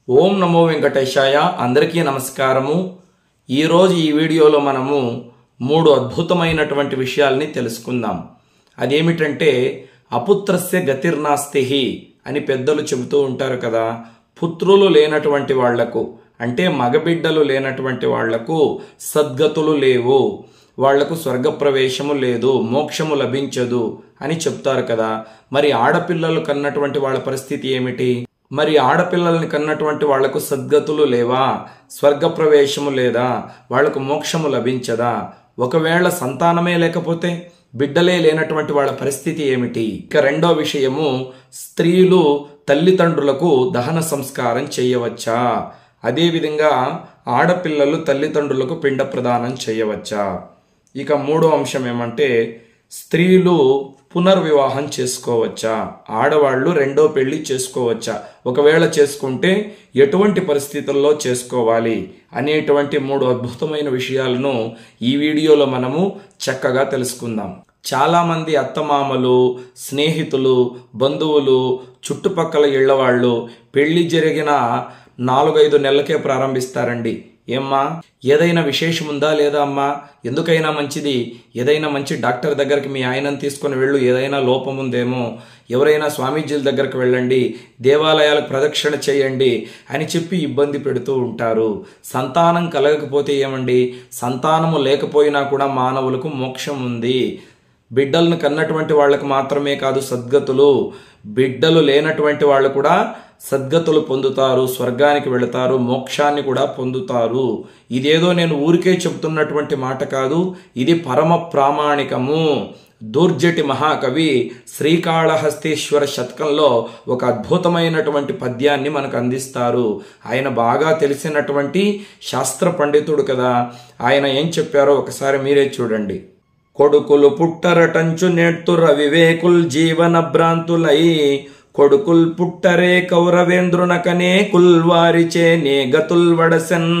ఓం నమో వెంకటేశాయ. అందరికీ నమస్కారము. ఈరోజు ఈ వీడియోలో మనము 3 అద్భుతమైనటువంటి విషయాల్ని తెలుసుకుందాం. అదేమిటంటే అపుత్రస్య గతిర్నాస్తి అని పెద్దలు చెబుతూ ఉంటారు కదా. పుత్రులు లేనటువంటి వాళ్లకు అంటే మగబిడ్డలు లేనటువంటి వాళ్లకు సద్గతులు లేవు, వాళ్లకు స్వర్గప్రవేశము లేదు, మోక్షము లభించదు అని చెప్తారు కదా. మరి ఆడపిల్లలు కన్నటువంటి వాళ్ళ పరిస్థితి ఏమిటి? మరి ఆడపిల్లల్ని కన్నటువంటి వాళ్లకు సద్గతులు లేవా, స్వర్గప్రవేశము లేదా, వాళ్లకు మోక్షము లభించదా? ఒకవేళ సంతానమే లేకపోతే, బిడ్డలే లేనటువంటి వాళ్ళ పరిస్థితి ఏమిటి? ఇక రెండో విషయము, స్త్రీలు తల్లిదండ్రులకు దహన సంస్కారం చేయవచ్చా? అదేవిధంగా ఆడపిల్లలు తల్లిదండ్రులకు పిండ ప్రదానం చేయవచ్చా? ఇక మూడో అంశం ఏమంటే స్త్రీలు పునర్వివాహం చేసుకోవచ్చా, ఆడవాళ్లు రెండో పెళ్లి చేసుకోవచ్చా, ఒకవేళ చేసుకుంటే ఎటువంటి పరిస్థితుల్లో చేసుకోవాలి అనేటువంటి 3 అద్భుతమైన విషయాలను ఈ వీడియోలో మనము చక్కగా తెలుసుకుందాం. చాలా మంది అత్తమామలు, స్నేహితులు, బంధువులు, చుట్టుపక్కల ఇళ్లవాళ్ళు పెళ్లి జరిగిన 4-5 నెలలకే ప్రారంభిస్తారండి. ఏమ్మా ఏదైనా విశేషం ఉందా లేదా అమ్మా, ఎందుకైనా మంచిది ఏదైనా మంచి డాక్టర్ దగ్గరికి మీ ఆయనను తీసుకుని వెళ్ళు, ఏదైనా లోపం ఉందేమో, ఎవరైనా స్వామీజీల దగ్గరికి వెళ్ళండి, దేవాలయాలకు ప్రదక్షిణ చేయండి అని చెప్పి ఇబ్బంది పెడుతూ ఉంటారు. సంతానం కలగకపోతే ఏమండి, సంతానము లేకపోయినా కూడా మానవులకు మోక్షం ఉంది. బిడ్డలను కన్నటువంటి వాళ్ళకు మాత్రమే కాదు సద్గతులు, బిడ్డలు లేనటువంటి వాళ్ళు కూడా సద్గతులు పొందుతారు, స్వర్గానికి వెళతారు, మోక్షాన్ని కూడా పొందుతారు. ఇదేదో నేను ఊరికే చెబుతున్నటువంటి మాట కాదు, ఇది పరమ ప్రామాణికము. దూర్జటి మహాకవి శ్రీకాళహస్తీశ్వర శతకంలో ఒక అద్భుతమైనటువంటి పద్యాన్ని మనకు అందిస్తారు. ఆయన బాగా తెలిసినటువంటి శాస్త్ర పండితుడు కదా. ఆయన ఏం చెప్పారో ఒకసారి మీరే చూడండి. కొడుకులు పుట్టరటంచు నేర్తుర వివేకుల్ జీవన భ్రాంతులై, కొడుకుల్ పుట్టరే కౌరవేంద్రునకనే కుల్వారిచే నే గతుల్ వడసెన్,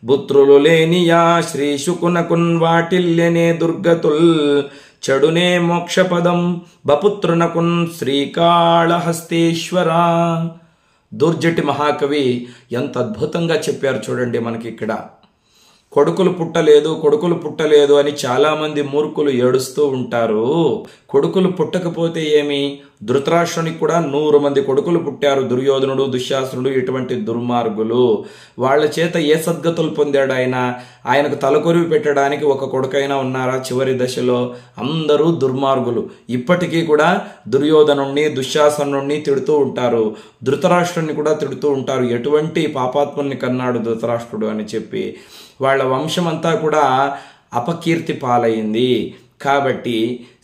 పుత్రులు లేనియా శ్రీశుకునకున్ వాటిల్యనే దుర్గతుల్, చెడునే మోక్షపదం బపుత్రునకున్ శ్రీకాళహస్తీశ్వర. దుర్జటి మహాకవి ఎంత అద్భుతంగా చెప్పారు చూడండి మనకి ఇక్కడ. కొడుకులు పుట్టలేదు అని చాలామంది మూర్ఖులు ఏడుస్తూ ఉంటారు. కొడుకులు పుట్టకపోతే ఏమి? ధృతరాష్ట్రునికి కూడా 100 మంది కొడుకులు పుట్టారు. దుర్యోధనుడు, దుశ్శాసనుడు, ఇటువంటి దుర్మార్గులు. వాళ్ళ చేత ఏ సద్గతులు పొందాడు ఆయన? ఆయనకు తలకొరివి పెట్టడానికి ఒక కొడుకైనా ఉన్నారా చివరి దశలో? అందరూ దుర్మార్గులు. ఇప్పటికీ కూడా దుర్యోధనుణ్ణి, దుశ్శాసనుణ్ణి తిడుతూ ఉంటారు, ధృతరాష్ట్రుని కూడా తిడుతూ ఉంటారు. ఎటువంటి పాపాత్ముల్ని కన్నాడు ధృతరాష్ట్రుడు అని చెప్పి. వాళ్ళ వంశమంతా కూడా అపకీర్తి పాలైంది. కాబట్టి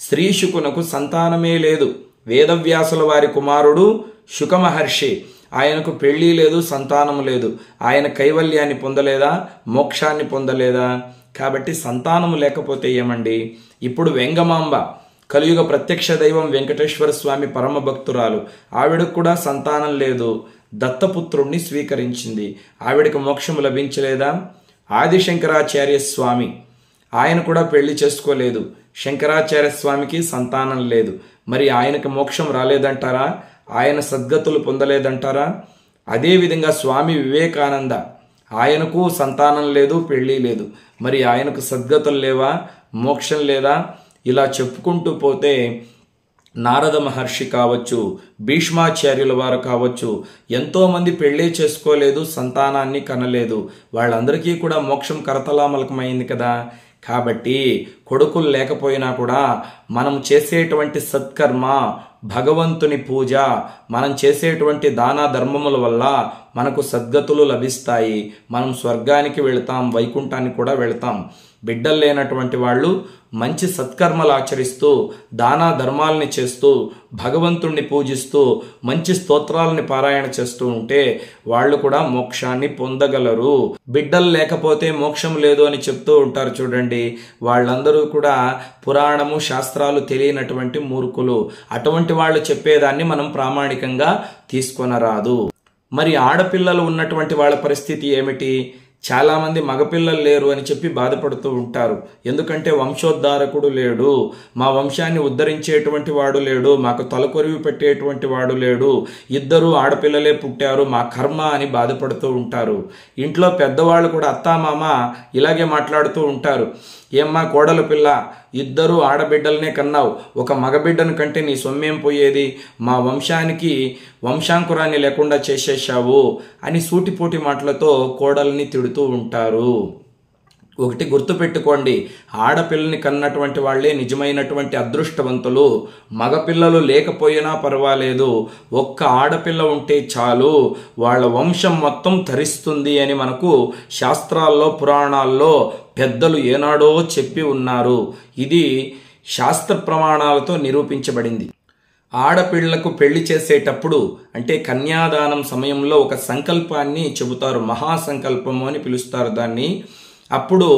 శ్రీశుకునకు సంతానమే లేదు. వేదవ్యాసుల వారి కుమారుడు శుకమహర్షి, ఆయనకు పెళ్లి లేదు, సంతానం లేదు. ఆయన కైవల్యాన్ని పొందలేదా, మోక్షాన్ని పొందలేదా? కాబట్టి సంతానము లేకపోతే ఏమండి? ఇప్పుడు వెంగమాంబ కలియుగ ప్రత్యక్ష దైవం వెంకటేశ్వర స్వామి పరమ భక్తురాలు, ఆవిడకు కూడా సంతానం లేదు. దత్తపుత్రుణ్ణి స్వీకరించింది, ఆవిడకు మోక్షము లభించలేదా? ఆదిశంకరాచార్య స్వామి, ఆయన కూడా పెళ్లి చేసుకోలేదు. శంకరాచార్య స్వామికి సంతానం లేదు. మరి ఆయనకు మోక్షం రాలేదంటారా? ఆయన సద్గతులు పొందలేదంటారా? అదేవిధంగా స్వామి వివేకానంద, ఆయనకు సంతానం లేదు, పెళ్లి లేదు. మరి ఆయనకు సద్గతులు లేవా, మోక్షం లేదా? ఇలా చెప్పుకుంటూ పోతే నారద మహర్షి కావచ్చు, భీష్మాచార్యుల వారు కావచ్చు, ఎంతోమంది పెళ్ళే చేసుకోలేదు, సంతానాన్ని కనలేదు. వాళ్ళందరికీ కూడా మోక్షం కరతలామలకమైంది కదా. కాబట్టి కొడుకులు లేకపోయినా కూడా మనం చేసేటువంటి సత్కర్మ, భగవంతుని పూజ, మనం చేసేటువంటి దాన ధర్మముల వల్ల మనకు సద్గతులు లభిస్తాయి. మనం స్వర్గానికి వెళతాం, వైకుంఠానికి కూడా వెళతాం. బిడ్డలు లేనటువంటి వాళ్ళు మంచి సత్కర్మలు ఆచరిస్తూ, దాన ధర్మాలని చేస్తూ, భగవంతుణ్ణి పూజిస్తూ, మంచి స్తోత్రాలని పారాయణ చేస్తూ ఉంటే వాళ్ళు కూడా మోక్షాన్ని పొందగలరు. బిడ్డలు లేకపోతే మోక్షం లేదు అని చెప్తూ ఉంటారు చూడండి. వాళ్ళందరూ కూడా పురాణము, శాస్త్రాలు తెలియనటువంటి మూర్ఖులు. అటువంటి వాళ్ళు చెప్పేదాన్ని మనం ప్రామాణికంగా తీసుకొనరాదు. మరి ఆడపిల్లలు ఉన్నటువంటి వాళ్ళ పరిస్థితి ఏమిటి? చాలామంది మగపిల్లలు లేరు అని చెప్పి బాధపడుతూ ఉంటారు. ఎందుకంటే వంశోద్ధారకుడు లేడు, మా వంశాన్ని ఉద్ధరించేటువంటి వాడు లేడు, మాకు తలకొరివి పెట్టేటువంటి వాడు లేడు, ఇద్దరు ఆడపిల్లలే పుట్టారు, మా కర్మ అని బాధపడుతూ ఉంటారు. ఇంట్లో పెద్దవాళ్ళు కూడా అత్తామామ ఇలాగే మాట్లాడుతూ ఉంటారు. ఏమ్మా కోడలు పిల్ల, ఇద్దరు ఆడబిడ్డలనే కన్నావు, ఒక మగబిడ్డను కంటే నీ సొమ్మేం పోయేది, మా వంశానికి వంశాంకురాన్ని లేకుండా చేసేశావు అని సూటిపోటి మాటలతో కోడల్ని తిడుతూ ఉంటారు. ఒకటి గుర్తుపెట్టుకోండి, ఆడపిల్లని కన్నటువంటి వాళ్ళే నిజమైనటువంటి అదృష్టవంతులు. మగపిల్లలు లేకపోయినా పర్వాలేదు, ఒక్క ఆడపిల్ల ఉంటే చాలు, వాళ్ళ వంశం మొత్తం తరిస్తుంది అని మనకు శాస్త్రాల్లో పురాణాల్లో పెద్దలు ఏనాడో చెప్పి ఉన్నారు. ఇది శాస్త్ర ప్రమాణాలతో నిరూపించబడింది. ఆడపిళ్లకు పెళ్లి చేసేటప్పుడు అంటే కన్యాదానం సమయంలో ఒక సంకల్పాన్ని చెబుతారు, మహాసంకల్పము అని పిలుస్తారు దాన్ని. అప్పుడు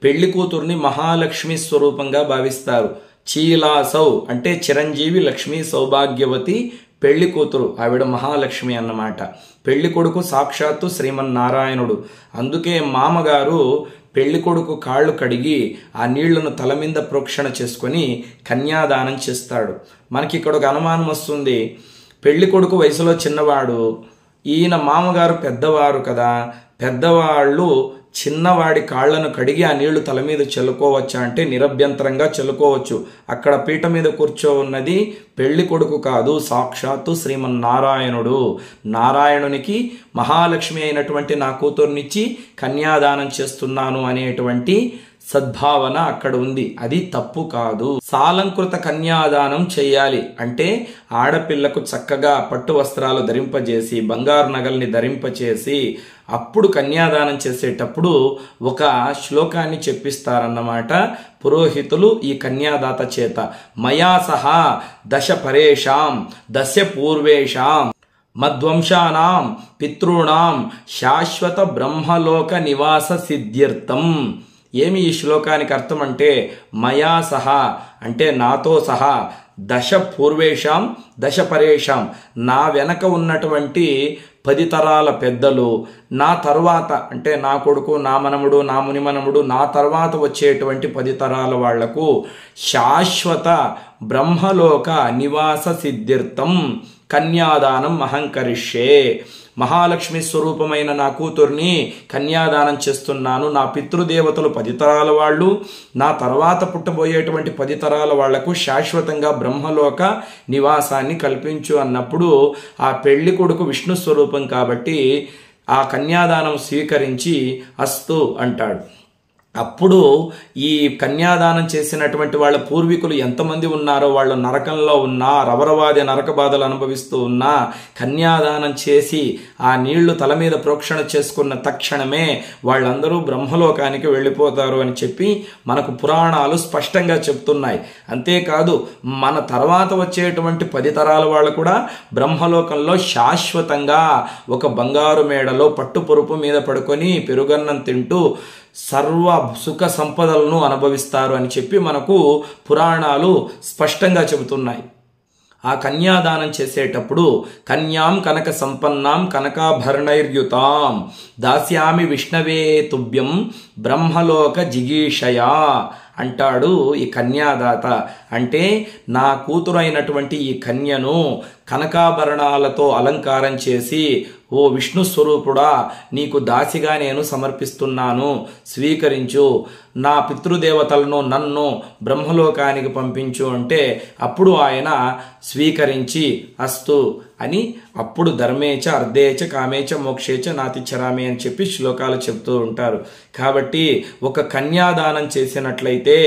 పెళ్లి కూతుర్ని మహాలక్ష్మి స్వరూపంగా భావిస్తారు. చీలాసౌ అంటే చిరంజీవి లక్ష్మి సౌభాగ్యవతి పెళ్లి కూతురు, ఆవిడ మహాలక్ష్మి అన్నమాట. పెళ్లి కొడుకు సాక్షాత్తు శ్రీమన్నారాయణుడు. అందుకే మామగారు పెళ్లి కొడుకు కాళ్ళు కడిగి ఆ నీళ్లను తల మీద ప్రోక్షణ చేసుకొని కన్యాదానం చేస్తాడు. మనకి ఇక్కడ ఒక అనుమానం వస్తుంది, పెళ్లి కొడుకు వయసులో చిన్నవాడు, ఈయన మామగారు పెద్దవారు కదా, పెద్దవాళ్ళు చిన్నవాడి కాళ్లను కడిగి ఆ నీళ్లు తల మీద చల్లుకోవచ్చా అంటే నిరభ్యంతరంగా చల్లుకోవచ్చు. అక్కడ పీట మీద కూర్చో ఉన్నది పెళ్లి కొడుకు కాదు, సాక్షాత్తు శ్రీమన్నారాయణుడు. నారాయణునికి మహాలక్ష్మి అయినటువంటి నా కూతుర్నిచ్చి కన్యాదానం చేస్తున్నాను అనేటువంటి సద్భావన అక్కడ ఉంది. అది తప్పు కాదు. సాలంకృత కన్యాదానం చేయాలి అంటే ఆడపిల్లకు చక్కగా పట్టు వస్త్రాలు ధరింపజేసి బంగారు నగల్ని ధరింపచేసి అప్పుడు కన్యాదానం చేసేటప్పుడు ఒక శ్లోకాన్ని చెప్పిస్తారన్నమాట పురోహితులు ఈ కన్యాదాత చేత. మయా సహా దశ పరేషాం దశ పూర్వేషాం మద్వంశానాం పితృణాం శాశ్వత బ్రహ్మలోక నివాస సిద్ధ్యర్థం. ఏమి ఈ శ్లోకానికి అర్థం అంటే, మయా సహా అంటే నాతో సహా, దశ పూర్వేషాం దశ పరేషాం నా వెనక ఉన్నటువంటి 10 తరాల పెద్దలు, నా తర్వాత అంటే నా కొడుకు నా మనముడు నా మునిమనముడు నా తర్వాత వచ్చేటువంటి 10 తరాల వాళ్లకు శాశ్వత బ్రహ్మలోక నివాస సిద్ధ్యర్థం కన్యాదానం అహంకరిష్యే. మహాలక్ష్మి స్వరూపమైన నా కూతుర్ని కన్యాదానం చేస్తున్నాను. నా పితృదేవతలు 10 తరాల వాళ్ళు, నా తర్వాత పుట్టబోయేటువంటి 10 తరాల వాళ్లకు శాశ్వతంగా బ్రహ్మలోక నివాసాన్ని కల్పించు అన్నప్పుడు ఆ పెళ్లి కొడుకు విష్ణు స్వరూపం కాబట్టి ఆ కన్యాదానం స్వీకరించి అస్తు అంటాడు. అప్పుడు ఈ కన్యాదానం చేసినటువంటి వాళ్ళ పూర్వీకులు ఎంతమంది ఉన్నారో వాళ్ళు నరకంలో ఉన్నా, రవరవాది నరక బాధలు అనుభవిస్తూ ఉన్నా, కన్యాదానం చేసి ఆ నీళ్లు తల మీద ప్రోక్షణ చేసుకున్న తక్షణమే వాళ్ళందరూ బ్రహ్మలోకానికి వెళ్ళిపోతారు అని చెప్పి మనకు పురాణాలు స్పష్టంగా చెప్తున్నాయి. అంతేకాదు మన తర్వాత వచ్చేటువంటి 10 తరాల వాళ్ళు కూడా బ్రహ్మలోకంలో శాశ్వతంగా ఒక బంగారు మేడలో పట్టుపరుపు మీద పడుకొని పెరుగన్నం తింటూ సర్వ సుఖ సంపదలను అనుభవిస్తారు అని చెప్పి మనకు పురాణాలు స్పష్టంగా చెబుతున్నాయి. ఆ కన్యాదానం చేసేటప్పుడు కన్యాం కనక సంపన్నాం కనకాభరణైర్యుతాం దాస్యామి విష్ణవే తుభ్యం బ్రహ్మలోక జిగీషయా అంటాడు ఈ కన్యాదాత. అంటే నా కూతురైనటువంటి ఈ కన్యను కనకాభరణాలతో అలంకారం చేసి, ఓ విష్ణు స్వరూపుడా నీకు దాసిగా నేను సమర్పిస్తున్నాను, స్వీకరించు, నా పితృదేవతలను నన్ను బ్రహ్మలోకానికి పంపించు అంటే అప్పుడు ఆయన స్వీకరించి అస్తు అని అప్పుడు ధర్మేచ అర్ధేచ కామేచ మోక్షేచ నాతిచరామే అని చెప్పి శ్లోకాలు చెప్తూ ఉంటారు. కాబట్టి ఒక కన్యాదానం చేసినట్లయితే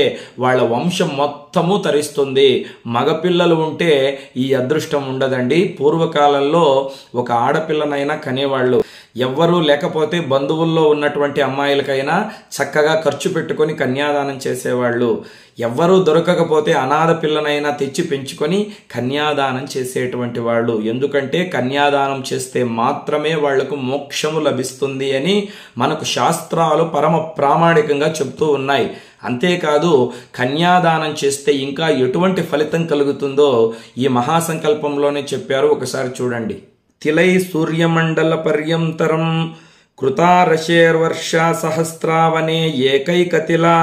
వాళ్ళ వంశం మొత్తము తరిస్తుంది. మగపిల్లలు ఉంటే ఈ అదృష్టం ఉండదండి. పూర్వకాలంలో ఒక ఆడపిల్లనైనా కనేవాళ్ళు. ఎవ్వరూ లేకపోతే బంధువుల్లో ఉన్నటువంటి అమ్మాయిలకైనా చక్కగా ఖర్చు పెట్టుకొని కన్యాదానం చేసేవాళ్ళు. ఎవ్వరూ దొరకకపోతే అనాథ పిల్లనైనా తెచ్చి పెంచుకొని కన్యాదానం చేసేటువంటి వాళ్ళు. ఎందుకంటే కన్యాదానం చేస్తే మాత్రమే వాళ్లకు మోక్షము లభిస్తుంది అని మనకు శాస్త్రాలు పరమ ప్రామాణికంగా చెప్తూ ఉన్నాయి. అంతేకాదు కన్యాదానం చేస్తే ఇంకా ఎటువంటి ఫలితం కలుగుతుందో ఈ మహాసంకల్పంలోనే చెప్పారు. ఒకసారి చూడండి. తిలై సూర్యమండల పర్యంతరం కృతారశేర్వర్ష సహస్రావనే ఏకైకతిలా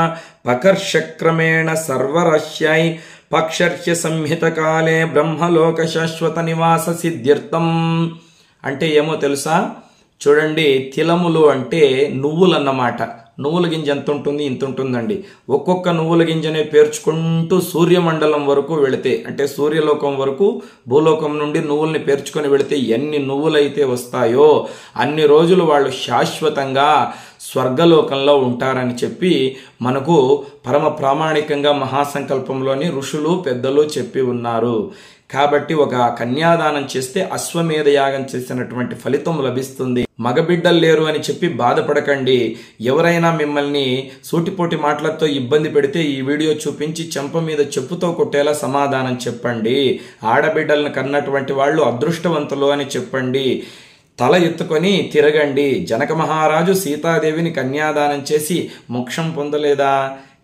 పకర్షక్రమేణ సర్వరశ్యై పక్షర్ష్య సంహిత కాలే బ్రహ్మలోక శాశ్వత నివాస సిద్ధ్యర్థం. అంటే ఏమో తెలుసా? చూడండి, తిలములు అంటే నువ్వులన్నమాట. నువ్వుల గింజ ఎంత ఉంటుంది? ఇంత ఉంటుందండి. ఒక్కొక్క నువ్వుల గింజనే పేర్చుకుంటూ సూర్యమండలం వరకు వెళితే, అంటే సూర్యలోకం వరకు భూలోకం నుండి నువ్వుల్ని పేర్చుకొని వెళితే ఎన్ని నువ్వులైతే వస్తాయో అన్ని రోజులు వాళ్ళు శాశ్వతంగా స్వర్గలోకంలో ఉంటారని చెప్పి మనకు పరమ ప్రామాణికంగా మహాసంకల్పంలోని ఋషులు పెద్దలు చెప్పి ఉన్నారు. కాబట్టి ఒక కన్యాదానం చేస్తే అశ్వమేధ యాగం చేసినటువంటి ఫలితం లభిస్తుంది. మగబిడ్డలు లేరు అని చెప్పి బాధపడకండి. ఎవరైనా మిమ్మల్ని సూటిపోటి మాటలతో ఇబ్బంది పెడితే ఈ వీడియో చూపించి చెంప మీద చెప్పుతో కొట్టేలా సమాధానం చెప్పండి. ఆడబిడ్డలను కన్నటువంటి వాళ్ళు అదృష్టవంతులు అని చెప్పండి. తల ఎత్తుకొని తిరగండి. జనక మహారాజు సీతాదేవిని కన్యాదానం చేసి మోక్షం పొందలేదా?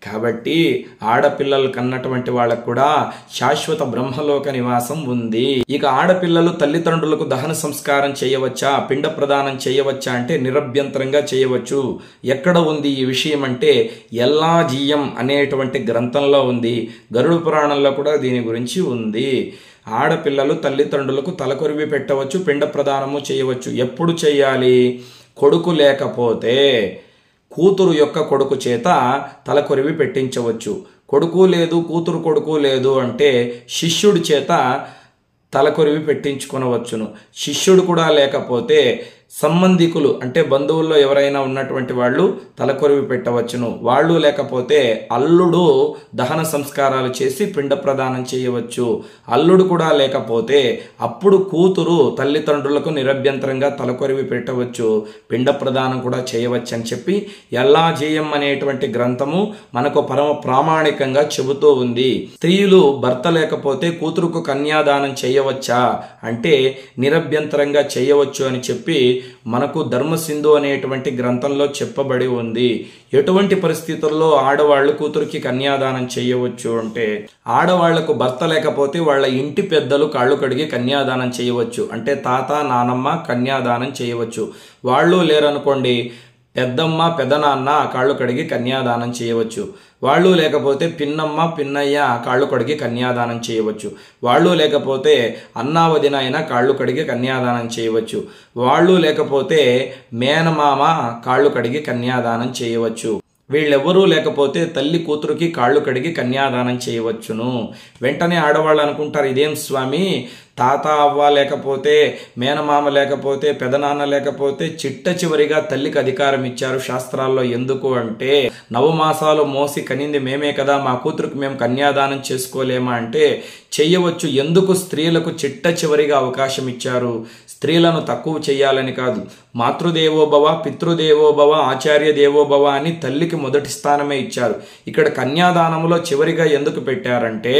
కాబట్టి ఆడపిల్లలు కన్నటువంటి వాళ్ళకు కూడా శాశ్వత బ్రహ్మలోక నివాసం ఉంది. ఇక ఆడపిల్లలు తల్లిదండ్రులకు దహన సంస్కారం చేయవచ్చా, పిండ ప్రదానం చేయవచ్చా అంటే నిరభ్యంతరంగా చేయవచ్చు. ఎక్కడ ఉంది ఈ విషయం అంటే ఎల్లాజీయం అనేటువంటి గ్రంథంలో ఉంది. గరుడ పురాణంలో కూడా దీని గురించి ఉంది. ఆడపిల్లలు తల్లిదండ్రులకు తలకొరివి పెట్టవచ్చు, పిండ ప్రదానము చేయవచ్చు. ఎప్పుడు చేయాలి? కొడుకు లేకపోతే కూతురు యొక్క కొడుకు చేత తలకొరివి పెట్టించవచ్చు. కొడుకు లేదు, కూతురు కొడుకు లేదు అంటే శిష్యుడి చేత తలకొరివి పెట్టించుకొనవచ్చును. శిష్యుడు కూడా లేకపోతే సంబంధికులు అంటే బంధువుల్లో ఎవరైనా ఉన్నటువంటి వాళ్ళు తలకొరివి పెట్టవచ్చును. వాళ్ళు లేకపోతే అల్లుడు దహన సంస్కారాలు చేసి పిండ ప్రదానం చేయవచ్చు. అల్లుడు కూడా లేకపోతే అప్పుడు కూతురు తల్లిదండ్రులకు నిరభ్యంతరంగా తలకొరివి పెట్టవచ్చు, పిండ ప్రదానం కూడా చేయవచ్చు అని చెప్పి ఎల్లాజీయం అనేటువంటి గ్రంథము మనకు పరమ ప్రామాణికంగా చెబుతూ ఉంది. స్త్రీలు భర్త లేకపోతే కూతురుకు కన్యాదానం చేయవచ్చా అంటే నిరభ్యంతరంగా చేయవచ్చు అని చెప్పి మనకు ధర్మసింధు అనేటువంటి గ్రంథంలో చెప్పబడి ఉంది. ఎటువంటి పరిస్థితుల్లో ఆడవాళ్లు కూతురికి కన్యాదానం చేయవచ్చు అంటే ఆడవాళ్లకు భర్త లేకపోతే వాళ్ళ ఇంటి పెద్దలు కాళ్ళు కడిగి కన్యాదానం చేయవచ్చు. అంటే తాత నానమ్మ కన్యాదానం చేయవచ్చు. వాళ్ళు లేరనుకోండి, పెద్దమ్మ పెదనాన్న కాళ్ళు కడిగి కన్యాదానం చేయవచ్చు. వాళ్ళు లేకపోతే పిన్నమ్మ పిన్నయ్య కాళ్ళు కడిగి కన్యాదానం చేయవచ్చు. వాళ్ళు లేకపోతే అన్నా వదిన అయినా కాళ్ళు కడిగి కన్యాదానం చేయవచ్చు. వాళ్ళు లేకపోతే మేనమామ కాళ్ళు కడిగి కన్యాదానం చేయవచ్చు. వీళ్ళెవ్వరూ లేకపోతే తల్లి కూతురుకి కాళ్ళు కడిగి కన్యాదానం చేయవచ్చును. వెంటనే ఆడవాళ్ళు అనుకుంటారు, ఇదేం స్వామి, తాత అవ్వ లేకపోతే మేనమామ లేకపోతే పెదనాన్న లేకపోతే చిట్ట చివరిగా తల్లికి అధికారం ఇచ్చారు శాస్త్రాల్లో ఎందుకు అంటే నవమాసాలు మోసి కనింది మేమే కదా, మా కూతురుకు మేము కన్యాదానం చేసుకోలేమా అంటే చెయ్యవచ్చు. ఎందుకు స్త్రీలకు చిట్ట చివరిగా అవకాశం ఇచ్చారు? స్త్రీలను తక్కువ చేయాలని కాదు. మాతృదేవోభవ, పితృదేవోభవ, ఆచార్య దేవోభవ అని తల్లికి మొదటి స్థానమే ఇచ్చారు. ఇక్కడ కన్యాదానంలో చివరిగా ఎందుకు పెట్టారంటే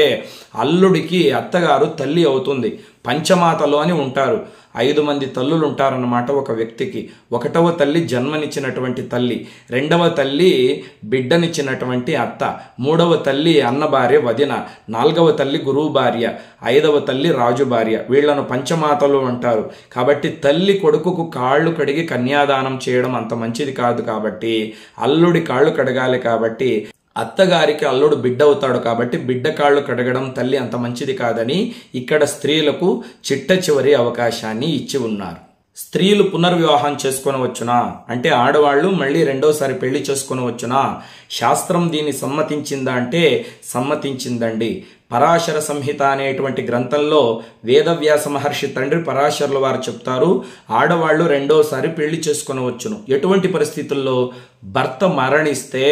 అల్లుడికి అత్తగారు తల్లి అవుతుంది. పంచమాతలు అని ఉంటారు. 5 మంది తల్లులు ఉంటారన్నమాట ఒక వ్యక్తికి. 1వ తల్లి జన్మనిచ్చినటువంటి తల్లి, 2వ తల్లి బిడ్డనిచ్చినటువంటి అత్త, 3వ తల్లి అన్న భార్య వదిన, 4వ తల్లి గురువు భార్య, 5వ తల్లి రాజు భార్య. వీళ్లను పంచమాతలు అంటారు. కాబట్టి తల్లి కొడుకుకు కాళ్ళు కడిగి కన్యాదానం చేయడం అంత మంచిది కాదు. కాబట్టి అల్లుడి కాళ్ళు కడగాలి. కాబట్టి అత్తగారికి అల్లుడు బిడ్డ అవుతాడు. కాబట్టి బిడ్డ కాళ్ళు కడగడం తల్లి అంత మంచిది కాదని ఇక్కడ స్త్రీలకు చిట్ట చివరి అవకాశాన్ని ఇచ్చి ఉన్నారు. స్త్రీలు పునర్వివాహం చేసుకొనవచ్చునా అంటే ఆడవాళ్లు మళ్ళీ రెండోసారి పెళ్లి చేసుకొనవచ్చునా? శాస్త్రం దీన్ని సమ్మతించిందా అంటే సమ్మతించిందండి. పరాశర సంహిత అనేటువంటి గ్రంథంలో వేదవ్యాస మహర్షి తండ్రి పరాశరుల వారు చెప్తారు, ఆడవాళ్లు రెండోసారి పెళ్లి చేసుకొనవచ్చును. ఎటువంటి పరిస్థితుల్లో? భర్త మరణిస్తే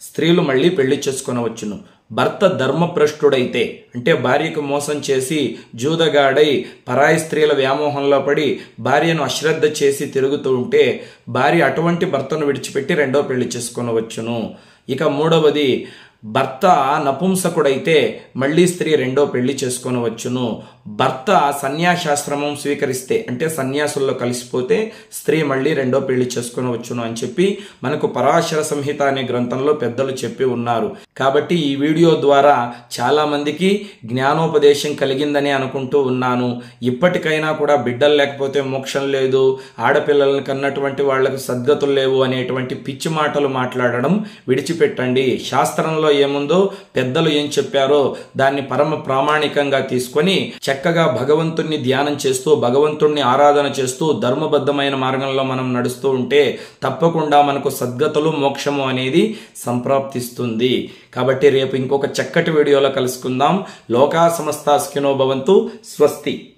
స్త్రీలు మళ్ళీ పెళ్లి చేసుకొనవచ్చును. భర్త ధర్మభ్రష్టుడైతే అంటే భార్యకు మోసం చేసి జూదగాడై పరాయి స్త్రీల వ్యామోహంలో పడి భార్యను అశ్రద్ధ చేసి తిరుగుతూ ఉంటే భార్య అటువంటి భర్తను విడిచిపెట్టి రెండో పెళ్లి చేసుకొనవచ్చును. ఇక 3వది, భర్త నపుంసకుడైతే మళ్ళీ స్త్రీ రెండో పెళ్లి చేసుకొనవచ్చును. భర్త సన్యాసాశ్రమం స్వీకరిస్తే అంటే సన్యాసుల్లో కలిసిపోతే స్త్రీ మళ్ళీ రెండో పెళ్లి చేసుకునవచ్చును అని చెప్పి మనకు పరాశర సంహిత అనే గ్రంథంలో పెద్దలు చెప్పి ఉన్నారు. కాబట్టి ఈ వీడియో ద్వారా చాలా మందికి జ్ఞానోపదేశం కలిగిందని అనుకుంటూ ఉన్నాను. ఇప్పటికైనా కూడా బిడ్డలు లేకపోతే మోక్షం లేదు, ఆడపిల్లలను కన్నటువంటి వాళ్లకు సద్గతులు లేవు అనేటువంటి పిచ్చి మాటలు మాట్లాడడం విడిచిపెట్టండి. శాస్త్రంలో ఏముందో, పెద్దలు ఏం చెప్పారో దాన్ని పరమ ప్రామాణికంగా తీసుకొని చక్కగా భగవంతుణ్ణి ధ్యానం చేస్తూ భగవంతుణ్ణి ఆరాధన చేస్తూ ధర్మబద్ధమైన మార్గంలో మనం నడుస్తూ ఉంటే తప్పకుండా మనకు సద్గతులు మోక్షము అనేది సంప్రాప్తిస్తుంది. కాబట్టి రేపు ఇంకొక చక్కటి వీడియోలో కలుసుకుందాం. లోకా సమస్తా సుఖినో భవంతు. స్వస్తి.